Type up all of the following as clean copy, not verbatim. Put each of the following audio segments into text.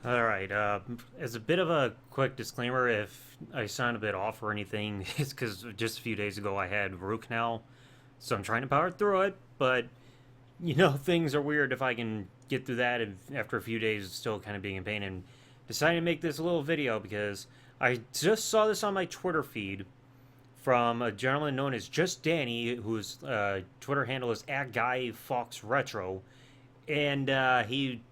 Alright, as a bit of a quick disclaimer, if I sound a bit off or anything, it's because just a few days ago I had root canal, so I'm trying to power through it, but, things are weird if I can get through that and after a few days still kind of being in pain, and decided to make this little video because I just saw this on my Twitter feed from a gentleman known as Just Danny, whose Twitter handle is @GuyFoxRetro, and he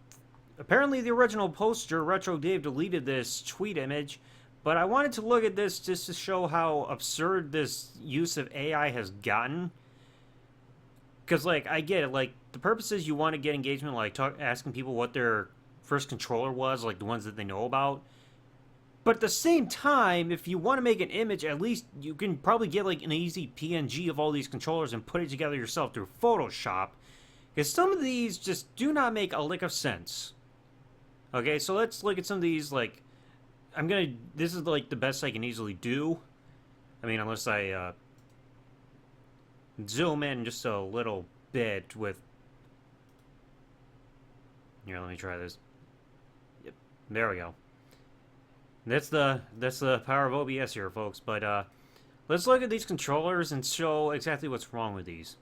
apparently the original poster, Retro Dave, deleted this tweet image, but I wanted to look at this just to show how absurd this use of AI has gotten. Because, I get it. The purpose is you want to get engagement, asking people what their first controller was, the ones that they know about. But at the same time, if you want to make an image, at least you can probably get, an easy PNG of all these controllers and put it together yourself through Photoshop. Because some of these just do not make a lick of sense. Okay, so let's look at some of these, this is, the best I can easily do. I mean, unless I, zoom in just a little bit with... Here, let me try this. Yep, there we go. That's the power of OBS here, folks, but, let's look at these controllers and show exactly what's wrong with these.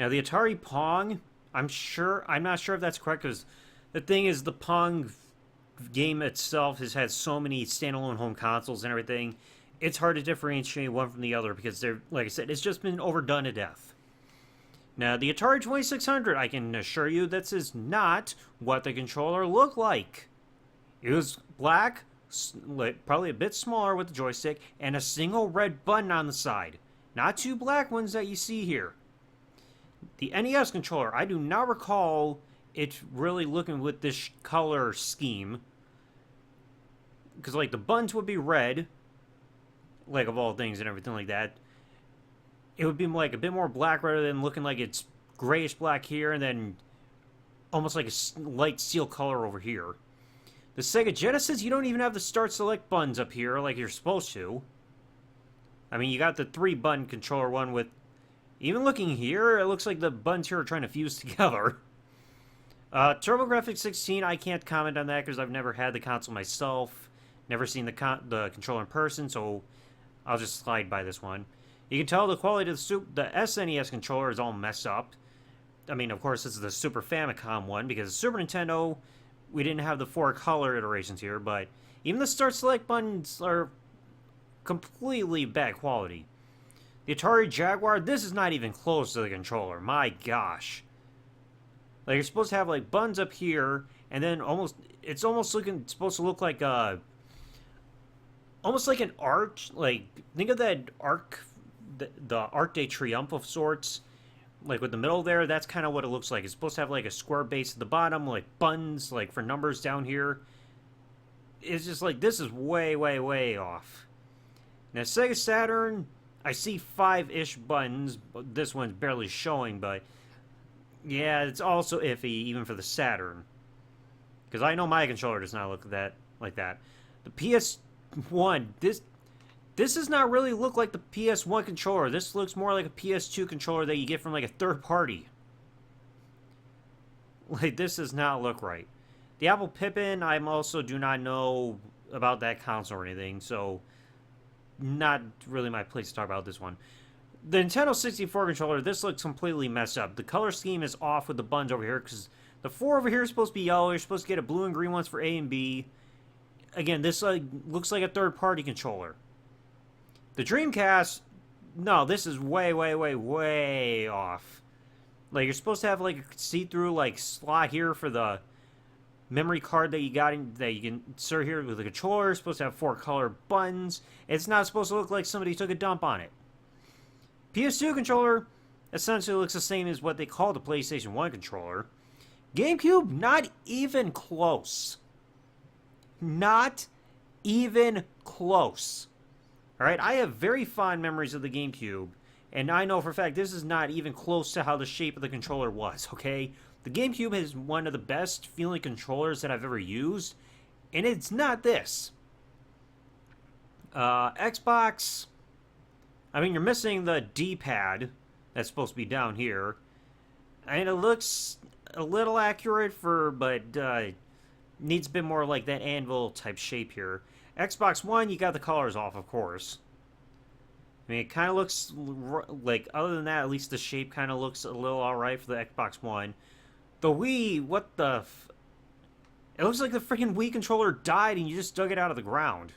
Now, the Atari Pong, I'm not sure if that's correct, because the thing is, the Pong game itself has had so many standalone home consoles and everything, it's hard to differentiate one from the other because they're, like I said, it's just been overdone to death. Now, the Atari 2600, I can assure you this is not what the controller looked like. It was black, probably a bit smaller with the joystick, and a single red button on the side. Not two black ones that you see here. The NES controller, I do not recall it really looking with this color scheme. Because, the buttons would be red, of all things and everything like that. It would be, a bit more black rather than looking like it's grayish black here and then almost like a light steel color over here. The Sega Genesis, you don't even have the start select buttons up here like you're supposed to. I mean, you got the 3-button controller one with... Even looking here, it looks like the buttons here are trying to fuse together. TurboGrafx 16, I can't comment on that because I've never had the console myself. Never seen the controller in person, so I'll just slide by this one. You can tell the quality of the SNES controller is all messed up. I mean, of course, this is the Super Famicom one, because the Super Nintendo, we didn't have the 4 color iterations here, but even the start select buttons are completely bad quality. The Atari Jaguar, this is not even close to the controller. My gosh. You're supposed to have, buttons up here, and then it's supposed to look like, almost like an arch, think of that arc, the Arc de Triomphe of sorts, with the middle there, that's kind of what it looks like. It's supposed to have, a square base at the bottom, buttons, for numbers down here. It's just, this is way, way, way off. Now, Sega Saturn, I see 5-ish buttons, this one's barely showing, but, yeah, it's also iffy, even for the Saturn. Because I know my controller does not look like that. The PS1, this does not really look like the PS1 controller. This looks more like a PS2 controller that you get from, a third party. This does not look right. The Apple Pippin, I also do not know about that console or anything, so not really my place to talk about this one. The Nintendo 64 controller, this looks completely messed up. The color scheme is off with the buttons over here, because the 4 over here is supposed to be yellow. You're supposed to get a blue and green ones for A and B. Again, this looks like a third-party controller. The Dreamcast, no, this is way, way, way, way off. You're supposed to have, a see-through, slot here for the memory card that you got that you can insert here with the controller. It's supposed to have 4 color buttons. It's not supposed to look like somebody took a dump on it. PS2 controller essentially looks the same as what they call the PlayStation 1 controller. GameCube, not even close. Not even close. Alright, I have very fond memories of the GameCube, and I know for a fact this is not even close to how the shape of the controller was, okay? The GameCube is one of the best feeling controllers that I've ever used, and it's not this. Xbox, I mean, you're missing the D-pad that's supposed to be down here, and it looks a little accurate but needs a bit more like that anvil type shape here. Xbox One, you got the colors off, of course. I mean, it kind of looks like, other than that, at least the shape kind of looks a little alright for the Xbox One. The Wii, what the it looks like the freaking Wii controller died and you just dug it out of the ground.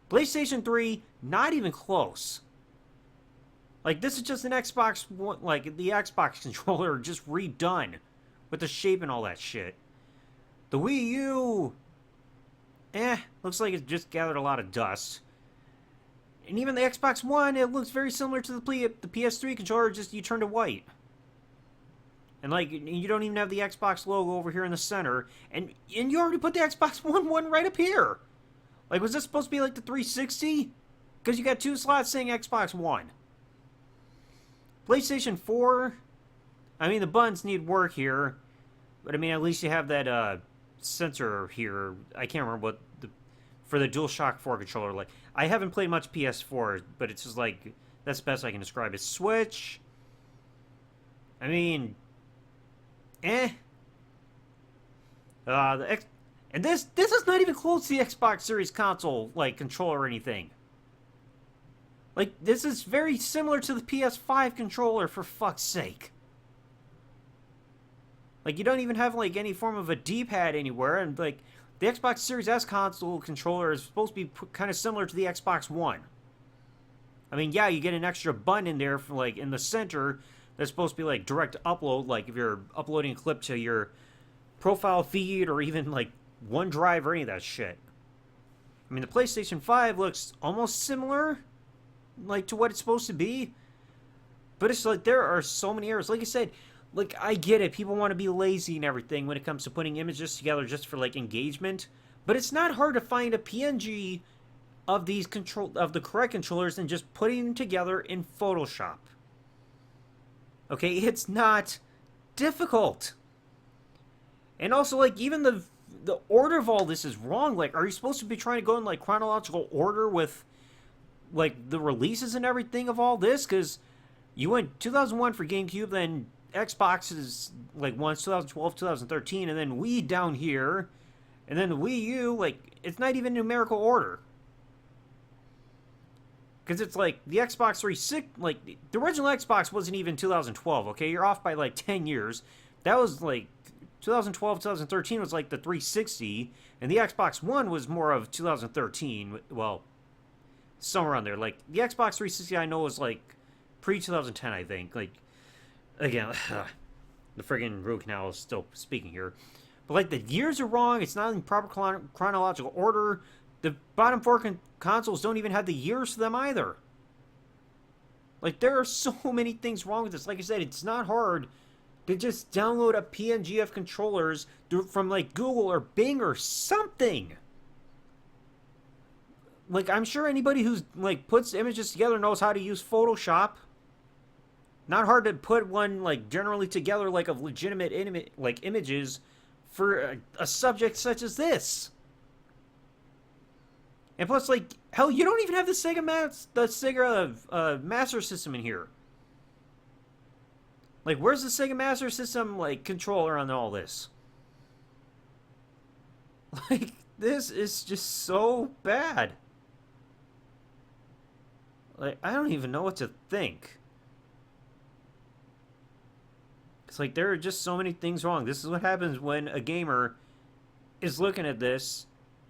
PlayStation 3, not even close. Like, this is just an Xbox One, like, the Xbox controller just redone. With the shape and all that shit. The Wii U, looks like it just gathered a lot of dust. And even the Xbox One, it looks very similar to the PS3 controller, just you turned it white. And like, you don't even have the Xbox logo over here in the center. And you already put the Xbox One right up here. Like, was this supposed to be like the 360? Because you got 2 slots saying Xbox One. PlayStation 4, I mean, the buttons need work here. But I mean, at least you have that sensor here. I can't remember what for the DualShock 4 controller. Like, I haven't played much PS4, but it's just like, that's the best I can describe it. Switch, I mean, and this is not even close to the Xbox Series console like controller or anything. Like, this is very similar to the PS5 controller, for fuck's sake. Like, you don't even have, like, any form of a D-pad anywhere, and, like, the Xbox Series S console controller is supposed to be kind of similar to the Xbox One. I mean, yeah, you get an extra button in there, for, like, in the center, that's supposed to be, like, direct upload, like, if you're uploading a clip to your profile feed, or even, like, OneDrive, or any of that shit. I mean, the PlayStation 5 looks almost similar, like, to what it's supposed to be, but it's, like, there are so many errors. Like I said, like, I get it. People want to be lazy and everything when it comes to putting images together just for, like, engagement. But it's not hard to find a PNG of these of the correct controllers and just putting them together in Photoshop. Okay, it's not difficult. And also, like, even the order of all this is wrong. Like, are you supposed to be trying to go in, like, chronological order with, like, the releases and everything of all this? Because you went 2001 for GameCube, then Xbox is, like, once 2012, 2013, and then Wii down here, and then the Wii U, like, it's not even numerical order. Because it's like, the Xbox 360, like, the original Xbox wasn't even 2012, okay? You're off by, like, 10 years. That was, like, 2012, 2013 was, like, the 360, and the Xbox One was more of 2013, well, somewhere around there. Like, the Xbox 360 I know was, like, pre-2010, I think, like, again, the friggin' root canal is still speaking here. But, like, the years are wrong. It's not in proper chronological order. The bottom 4 consoles don't even have the years for them either. Like, there are so many things wrong with this. Like I said, it's not hard to just download a PNG of controllers from, like, Google or Bing or something. Like, I'm sure anybody who's, like, puts images together knows how to use Photoshop. Not hard to put one, like, generally together, like, of legitimate images for a subject such as this. And plus, like, hell, you don't even have the Sega Master System in here. Like, where's the Sega Master System, like, controller on all this? Like, this is just so bad. Like, I don't even know what to think. It's like, there are just so many things wrong. This is what happens when a gamer is looking at this.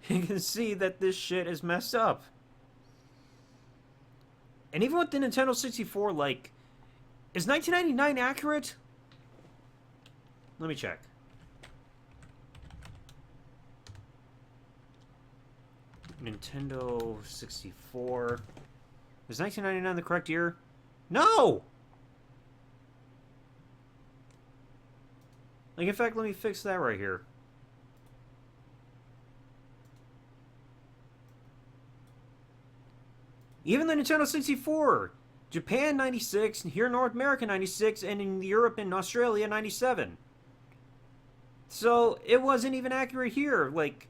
You can see that this shit is messed up. And even with the Nintendo 64, like, is 1999 accurate? Let me check. Nintendo 64. Is 1999 the correct year? No! Like, in fact, let me fix that right here. Even the Nintendo 64, Japan 96, here in North America 96, and in Europe and Australia 97. So it wasn't even accurate here. Like,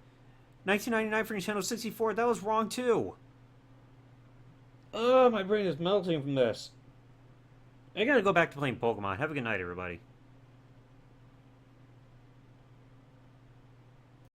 1999 for Nintendo 64, that was wrong too. Oh, my brain is melting from this. I gotta go back to playing Pokemon. Have a good night, everybody.